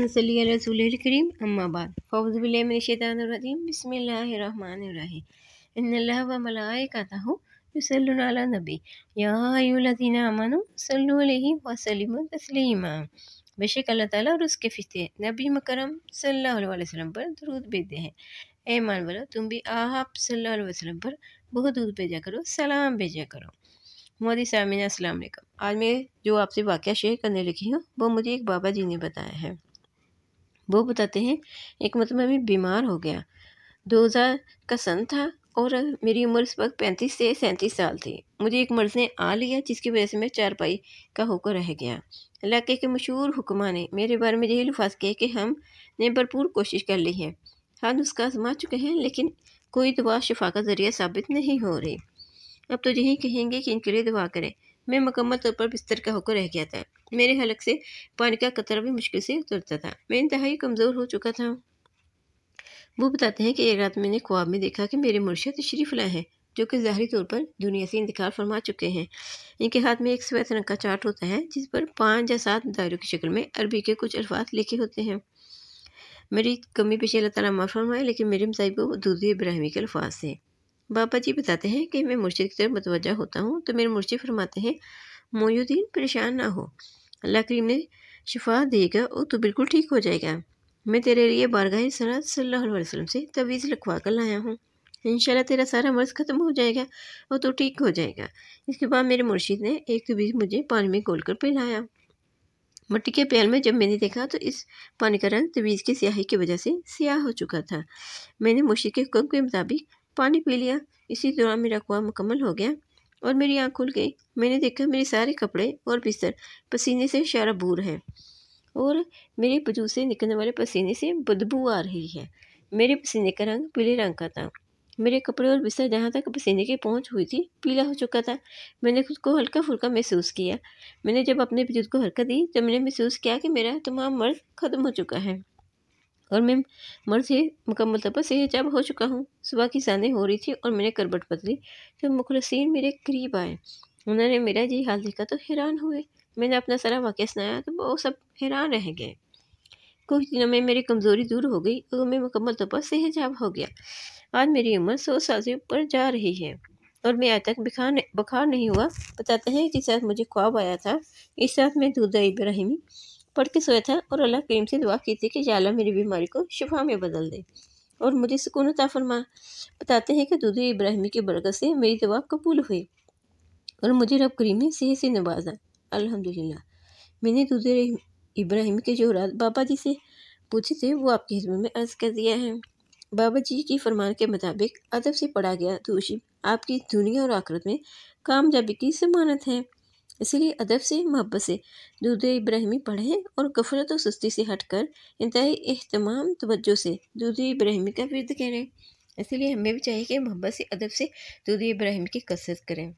नसल्ली अला रसूलिल करीम अम्मा बाद फ़ौज़ु बिल्लाहि मिनश शैतानिर रजीम बिस्मिल्लाहिर रहमानिर रहीम इन्नल्लाहा व मलाइकतहु युसल्लूना अला नबी या अय्युहल्लज़ीना आमनू सल्लु अलैहि व सल्लिमू तस्लीमा। बेशक अल्लाह ताला और उसके फरिश्ते नबी मुकर्रम सल्लल्लाहु अलैहि वसल्लम पर दरूद भेजते हैं। ऐ ईमान वालों, तुम भी आप सल्लल्लाहु अलैहि वसल्लम पर बहुत दूध भेजा करो, सलाम भेजा करो। मोदी सामीन अस्सलाम वालेकुम। आज मैं जो आपसे वाक़या शेयर करने लगी हूँ वो मुझे एक बाबा जी ने बताया है। वो बताते हैं एक मतलब मैं बीमार हो गया। 2000 का सन था और मेरी उम्र इस वक्त 35 से 37 साल थी। मुझे एक मर्ज़ ने आ लिया जिसकी वजह से मैं चारपाई का होकर रह गया। इलाके के मशहूर हुक्मा ने मेरे बारे में यही अल्फाज किए कि हमने भरपूर कोशिश कर ली है, हम नुस्खा आजमा चुके हैं, लेकिन कोई दवा शिफा का ज़रिया साबित नहीं हो रही। अब तो यही कहेंगे कि इनके लिए दुआ करें। मैं मुकम्मल तौर पर बिस्तर का होकर रह गया था। मेरे हलक से पानी का कतरा भी मुश्किल से उतरता था। मैं इंतहाई कमज़ोर हो चुका था। वो बताते हैं कि एक रात मैंने ख्वाब में देखा कि मेरे मुर्शिद तशरीफ़ लाए हैं, जो कि ज़ाहिरी तौर पर दुनिया से इंतकाल फरमा चुके हैं। इनके हाथ में एक सफ़ेद रंग का चार्ट होता है जिस पर 5 या 7 दायरों की शक्ल में अरबी के कुछ अल्फाज लिखे होते हैं। मेरी कमी पेशी अल्लाह ताला माफ़ फरमाए, लेकिन मेरे मसाइब वो दूध इब्राहिमी के अल्फाज थे। बाबा जी बताते हैं कि मैं मुर्शिद की तरफ मुतवज्जा होता हूँ तो मेरे मुर्शिद फरमाते हैं, मोयुद्दीन परेशान ना हो, अल्लाह करीम ने शिफा देगा और तू बिल्कुल ठीक हो जाएगा। मैं तेरे लिए बारगाह सरात सल्लल्लाहु अलैहि वसल्लम से तवीज़ लिखवा कर लाया हूँ। इंशाल्लाह तेरा सारा मर्ज़ ख़त्म हो जाएगा और तू ठीक हो जाएगा। इसके बाद मेरे मुर्शिद ने एक तवीज़ मुझे पानी में घोल कर पिलाया। मिट्टी के प्याल में जब मैंने देखा तो इस पानी का रंग तवीज़ की स्याही की वजह से स्याह हो चुका था। मैंने मुर्शिद के हुक्म के मुताबिक पानी पी लिया। इसी दौरान मेरा ख्वाब मुकम्मल हो गया और मेरी आँख खुल गई। मैंने देखा मेरे सारे कपड़े और बिस्तर पसीने से शराबूर है और मेरे वजूद से निकलने वाले पसीने से बदबू आ रही है। मेरे पसीने का रंग पीले रंग का था। मेरे कपड़े और बिस्तर जहाँ तक पसीने की पहुँच हुई थी पीला हो चुका था। मैंने खुद को हल्का फुल्का महसूस किया। मैंने जब अपने वजूद को हरकत दी तो मैंने महसूस किया कि मेरा तमाम मर्ज़ ख़त्म हो चुका है और मैं मर्ज़ से मुकम्मल तौर पर सेहतयाब हो चुका हूँ। सुबह की सानें हो रही थी और मैंने करबट बदली तो मुखलसीन मेरे करीब आए। उन्होंने मेरा ये हाल देखा तो हैरान हुए। मैंने अपना सारा वाक़या सुनाया तो वो सब हैरान रह गए। कुछ दिनों में मेरी कमज़ोरी दूर हो गई और मैं मुकम्मल तौर पर सेहतयाब हो गया। आज मेरी उम्र 100 साल से ऊपर जा रही है और मैं आज तक बुखार नहीं हुआ। बताते हैं जिस रात मुझे ख्वाब आया था, इस रात मैं दूध इब्राहिमी पढ़ के सोया था और अल्लाह करीम से दुआ की थी कि या अल्लाह मेरी बीमारी को शिफा में बदल दे और मुझे सुकून अता फरमा। बताते हैं कि दूध इब्राहिमी की बरकत से मेरी दुआ कबूल हुई और मुझे रब करीम ने सेहत से नवाजा। अल्हम्दुलिल्लाह। मैंने दूध इब्राहिमी के जो रात बाबा जी से पूछे थे वो आपकी खिदमत में अर्ज़ कर दिया है। बाबा जी की फरमान के मुताबिक अदब से पढ़ा गया दूषिब आपकी दुनिया और आखिरत में कामयाबी की ज़मानत है। इसलिए अदब से मोहब्बत से दूध इब्राहिमी पढ़ें और गफलत और सुस्ती से हटकर इंतहाई एहतमाम तवज्जो से दूध इब्राहिमी का विर्द करें। इसलिए हमें भी चाहिए कि मोहब्बत से अदब से दूध इब्राहिमी की कसरत करें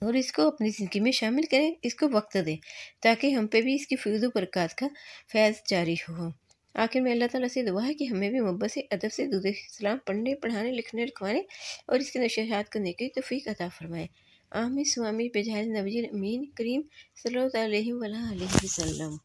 और इसको अपनी ज़िंदगी में शामिल करें, इसको वक्त दें ताकि हम पे भी इसकी फैज़ व बरक़ात का फैज़ जारी हो। आखिर में अल्लाह ताला से दुआ है कि हमें भी मोहब्बत से अदब से दूध इस्लाम पढ़ने, पढ़ाने, लिखने, लिखवाने और इसकी नशरियात करने की तौफ़ीक़ अता फ़रमाए। आमीन सुआमीन बिजाह नबी अमीन करीम सल्लल्लाहु अलैहि वसल्लम।